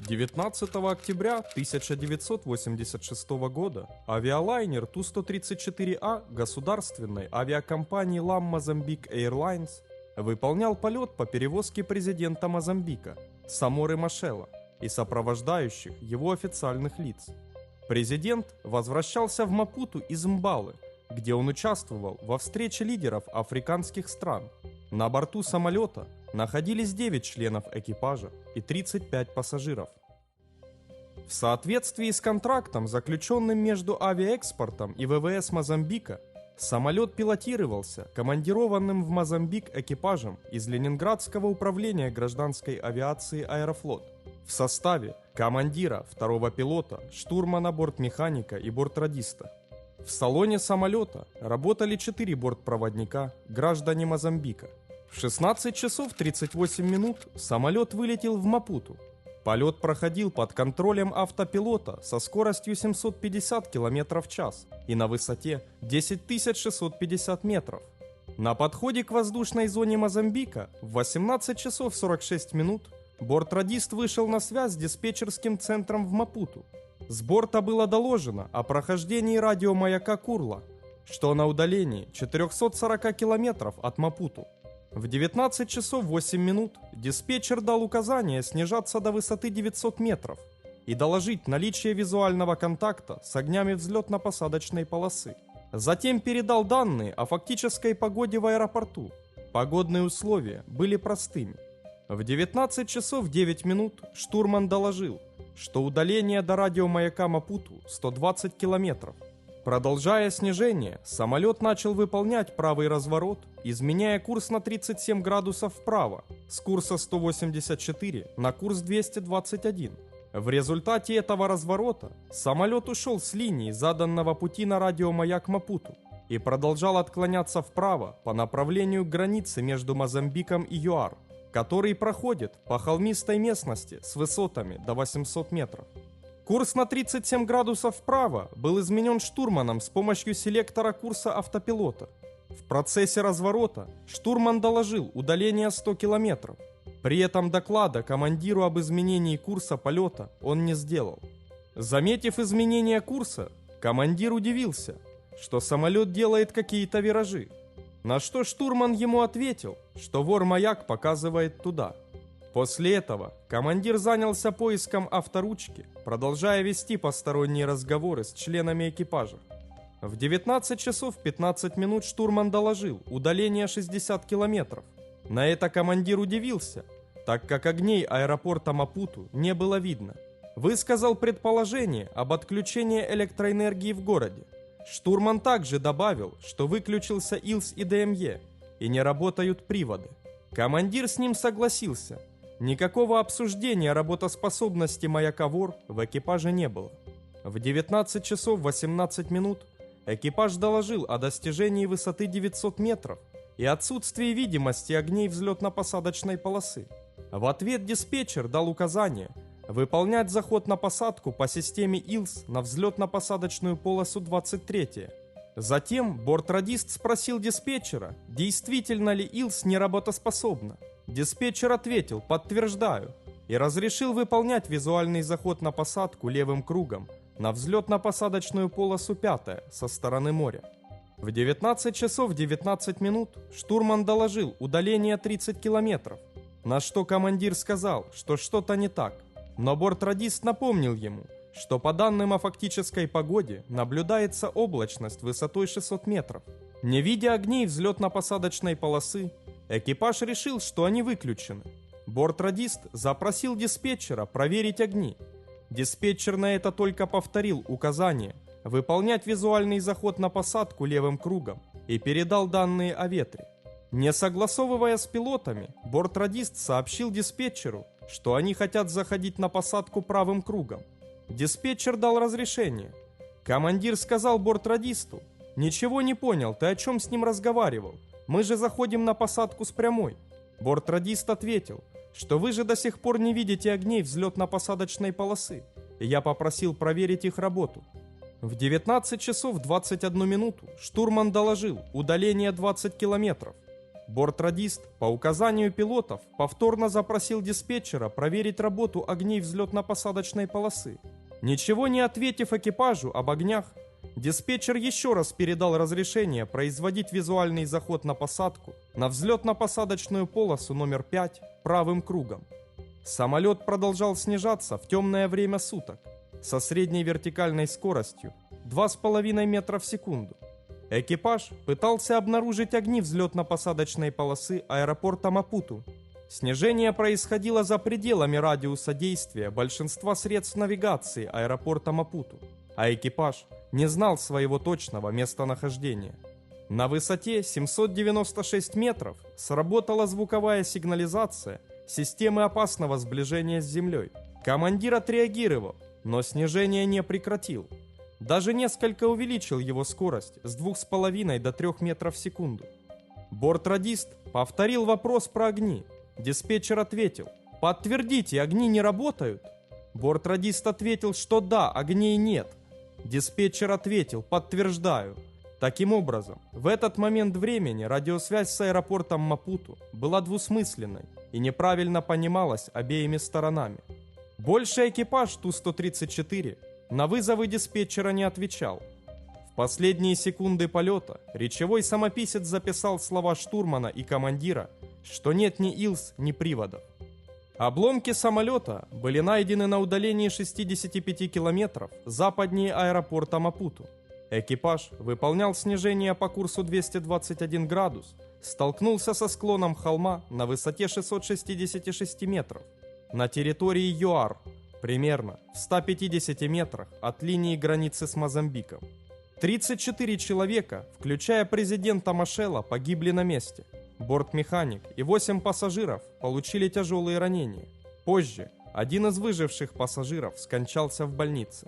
19 октября 1986 года авиалайнер Ту-134А государственной авиакомпании LAM Mozambique Airlines выполнял полет по перевозке президента Мозамбика Саморы Машела и сопровождающих его официальных лиц. Президент возвращался в Мапуту из Мбалы, где он участвовал во встрече лидеров африканских стран. На борту самолета находились 9 членов экипажа и 35 пассажиров. В соответствии с контрактом, заключенным между авиаэкспортом и ВВС Мозамбика, самолет пилотировался командированным в Мозамбик экипажем из Ленинградского управления гражданской авиации «Аэрофлот» в составе командира, второго пилота, штурмана, бортмеханика и бортрадиста. В салоне самолета работали 4 бортпроводника, граждане Мозамбика. В 16 часов 38 минут самолет вылетел в Мапуту. Полет проходил под контролем автопилота со скоростью 750 км в час и на высоте 10 650 метров. На подходе к воздушной зоне Мозамбика в 18 часов 46 минут бортрадист вышел на связь с диспетчерским центром в Мапуту. С борта было доложено о прохождении радиомаяка Курла, что на удалении 440 километров от Мапуту. В 19 часов 8 минут диспетчер дал указание снижаться до высоты 900 метров и доложить наличие визуального контакта с огнями взлетно-посадочной полосы. Затем передал данные о фактической погоде в аэропорту. Погодные условия были простыми. В 19 часов 9 минут штурман доложил, что удаление до радиомаяка Мапуту 120 километров. Продолжая снижение, самолет начал выполнять правый разворот, изменяя курс на 37 градусов вправо, с курса 184 на курс 221. В результате этого разворота самолет ушел с линии заданного пути на радиомаяк Мапуту и продолжал отклоняться вправо по направлению к границе между Мозамбиком и ЮАР, который проходит по холмистой местности с высотами до 800 метров. Курс на 37 градусов вправо был изменен штурманом с помощью селектора курса автопилота. В процессе разворота штурман доложил удаление 100 километров. При этом доклада командиру об изменении курса полета он не сделал. Заметив изменение курса, командир удивился, что самолет делает какие-то виражи. На что штурман ему ответил, что вор-маяк показывает туда. После этого командир занялся поиском авторучки, продолжая вести посторонние разговоры с членами экипажа. В 19 часов 15 минут штурман доложил удаление 60 километров. На это командир удивился, так как огней аэропорта Мапуту не было видно. Высказал предположение об отключении электроэнергии в городе. Штурман также добавил, что выключился ИЛС и ДМЕ и не работают приводы. Командир с ним согласился. Никакого обсуждения работоспособности маяка «Вор» в экипаже не было. В 19 часов 18 минут экипаж доложил о достижении высоты 900 метров и отсутствии видимости огней взлетно-посадочной полосы. В ответ диспетчер дал указание выполнять заход на посадку по системе ИЛС на взлетно-посадочную полосу 23. Затем бортрадист спросил диспетчера, действительно ли ИЛС не работоспособна. Диспетчер ответил «подтверждаю» и разрешил выполнять визуальный заход на посадку левым кругом на взлетно-посадочную полосу 5 со стороны моря. В 19 часов 19 минут штурман доложил удаление 30 километров, на что командир сказал, что что-то не так, но бортрадист напомнил ему, что по данным о фактической погоде наблюдается облачность высотой 600 метров. Не видя огней взлетно-посадочной полосы, экипаж решил, что они выключены. Бортрадист запросил диспетчера проверить огни. Диспетчер на это только повторил указание выполнять визуальный заход на посадку левым кругом и передал данные о ветре. Не согласовывая с пилотами, бортрадист сообщил диспетчеру, что они хотят заходить на посадку правым кругом. Диспетчер дал разрешение. Командир сказал бортрадисту: «Ничего не понял, ты о чем с ним разговаривал? Мы же заходим на посадку с прямой». Бортрадист ответил, что вы же до сих пор не видите огней взлетно-посадочной полосы, и я попросил проверить их работу. В 19 часов 21 минуту штурман доложил удаление 20 километров. Бортрадист по указанию пилотов повторно запросил диспетчера проверить работу огней взлетно-посадочной полосы. Ничего не ответив экипажу об огнях, диспетчер еще раз передал разрешение производить визуальный заход на посадку на взлетно-посадочную полосу номер 5 правым кругом. Самолет продолжал снижаться в темное время суток со средней вертикальной скоростью 2,5 метра в секунду. Экипаж пытался обнаружить огни взлетно-посадочной полосы аэропорта Мапуту. Снижение происходило за пределами радиуса действия большинства средств навигации аэропорта Мапуту, а экипаж не знал своего точного местонахождения. На высоте 796 метров сработала звуковая сигнализация системы опасного сближения с землей. Командир отреагировал, но снижение не прекратил. Даже несколько увеличил его скорость с 2,5 до 3 метров в секунду. Бортрадист повторил вопрос про огни. Диспетчер ответил: «Подтвердите, огни не работают?» Бортрадист ответил, что да, огней нет. Диспетчер ответил: «Подтверждаю». Таким образом, в этот момент времени радиосвязь с аэропортом Мапуту была двусмысленной и неправильно понималась обеими сторонами. Больше экипаж Ту-134 на вызовы диспетчера не отвечал. В последние секунды полета речевой самописец записал слова штурмана и командира, что нет ни илс, ни приводов. Обломки самолета были найдены на удалении 65 километров западнее аэропорта Мапуту. Экипаж выполнял снижение по курсу 221 градус, столкнулся со склоном холма на высоте 666 метров на территории ЮАР, примерно в 150 метрах от линии границы с Мозамбиком. 34 человека, включая президента Машела, погибли на месте. Бортмеханик и 8 пассажиров получили тяжелые ранения. Позже один из выживших пассажиров скончался в больнице.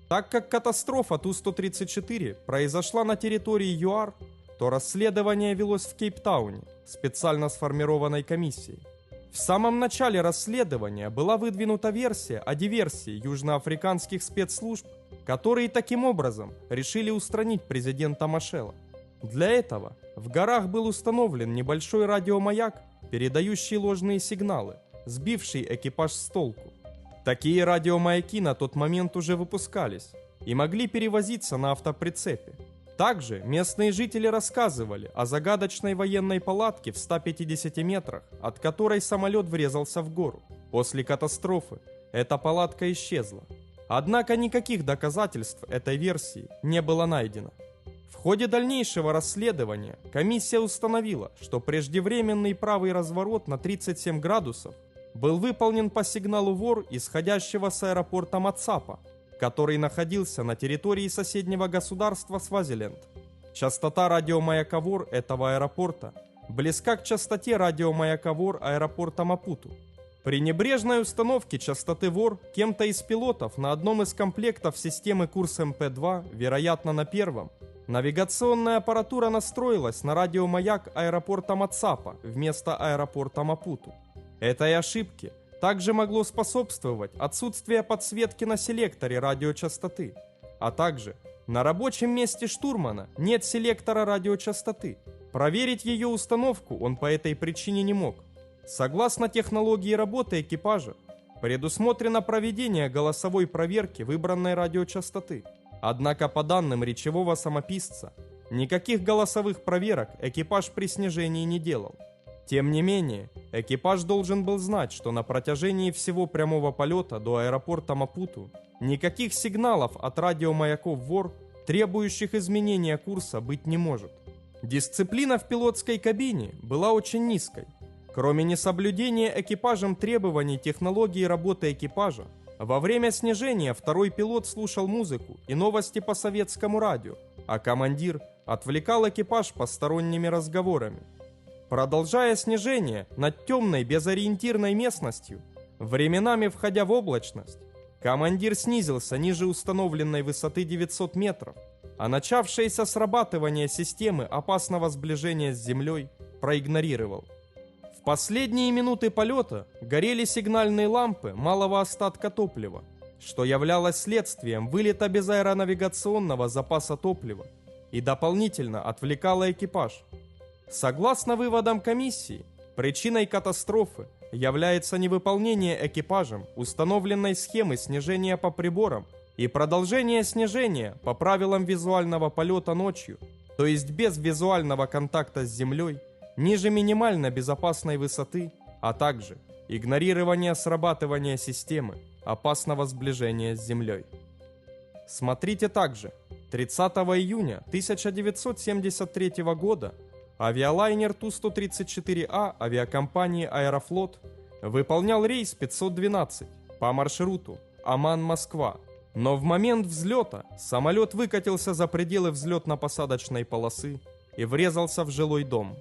Так как катастрофа Ту-134 произошла на территории ЮАР, то расследование велось в Кейптауне специально сформированной комиссией. В самом начале расследования была выдвинута версия о диверсии южноафриканских спецслужб, которые таким образом решили устранить президента Машела. Для этого в горах был установлен небольшой радиомаяк, передающий ложные сигналы, сбивший экипаж с толку. Такие радиомаяки на тот момент уже выпускались и могли перевозиться на автоприцепе. Также местные жители рассказывали о загадочной военной палатке в 150 метрах, от которой самолет врезался в гору. После катастрофы эта палатка исчезла. Однако никаких доказательств этой версии не было найдено. В ходе дальнейшего расследования комиссия установила, что преждевременный правый разворот на 37 градусов был выполнен по сигналу ВОР, исходящего с аэропорта Мацапа, который находился на территории соседнего государства Свазиленд. Частота радиомаяка ВОР этого аэропорта близка к частоте радиомаяка ВОР аэропорта Мапуту. При небрежной установке частоты ВОР кем-то из пилотов на одном из комплектов системы курс МП-2, вероятно на первом, навигационная аппаратура настроилась на радиомаяк аэропорта Мацапа вместо аэропорта Мапуту. Этой ошибке также могло способствовать отсутствие подсветки на селекторе радиочастоты, а также на рабочем месте штурмана нет селектора радиочастоты. Проверить ее установку он по этой причине не мог. Согласно технологии работы экипажа, предусмотрено проведение голосовой проверки выбранной радиочастоты. Однако по данным речевого самописца, никаких голосовых проверок экипаж при снижении не делал. Тем не менее, экипаж должен был знать, что на протяжении всего прямого полета до аэропорта Мапуту никаких сигналов от радиомаяков ВОР, требующих изменения курса, быть не может. Дисциплина в пилотской кабине была очень низкой. Кроме несоблюдения экипажем требований технологии работы экипажа, во время снижения второй пилот слушал музыку и новости по советскому радио, а командир отвлекал экипаж посторонними разговорами. Продолжая снижение над темной безориентирной местностью, временами входя в облачность, командир снизился ниже установленной высоты 900 метров, а начавшееся срабатывание системы опасного сближения с землей проигнорировал. В последние минуты полета горели сигнальные лампы малого остатка топлива, что являлось следствием вылета без аэронавигационного запаса топлива и дополнительно отвлекало экипаж. Согласно выводам комиссии, причиной катастрофы является невыполнение экипажем установленной схемы снижения по приборам и продолжение снижения по правилам визуального полета ночью, то есть без визуального контакта с землей, ниже минимально безопасной высоты, а также игнорирование срабатывания системы опасного сближения с землей. Смотрите также. 30 июня 1973 года авиалайнер Ту-134А авиакомпании «Аэрофлот» выполнял рейс 512 по маршруту Оман-Москва, но в момент взлета самолет выкатился за пределы взлетно-посадочной полосы и врезался в жилой дом.